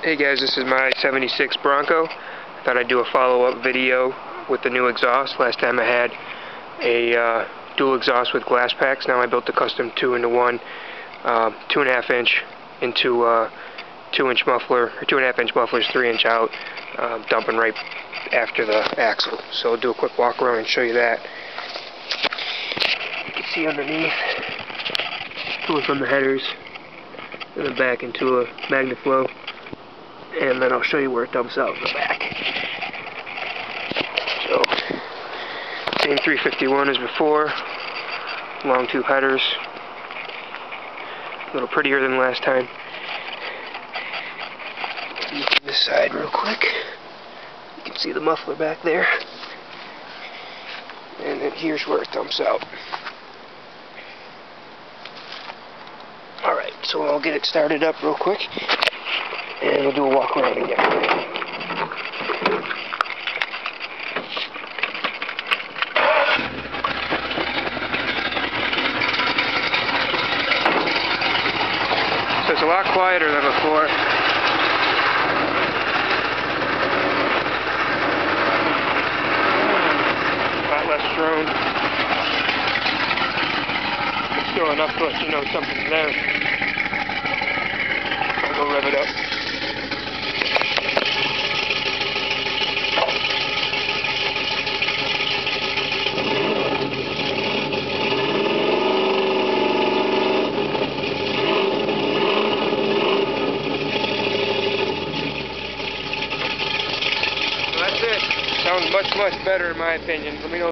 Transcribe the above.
Hey guys, this is my 76 Bronco. I thought I'd do a follow-up video with the new exhaust. Last time I had a dual exhaust with glass packs. Now I built a custom 2-in-1, 2.5 inch into 2-inch muffler, or 2.5 inch mufflers, 3-inch out, dumping right after the axle. So I'll do a quick walk around and show you that. You can see underneath, going from the headers and then back into a Magnaflow. And then I'll show you where it dumps out in the back. So, same 351 as before. Long tube headers. A little prettier than last time. Look this side real quick. You can see the muffler back there. And then here's where it dumps out. Alright, so I'll get it started up real quick. And we'll do a walk around again. So it's a lot quieter than before. A lot less drone. It's still enough to let you know something's there. I'll go rev it up. Sounds much better in my opinion. Let me know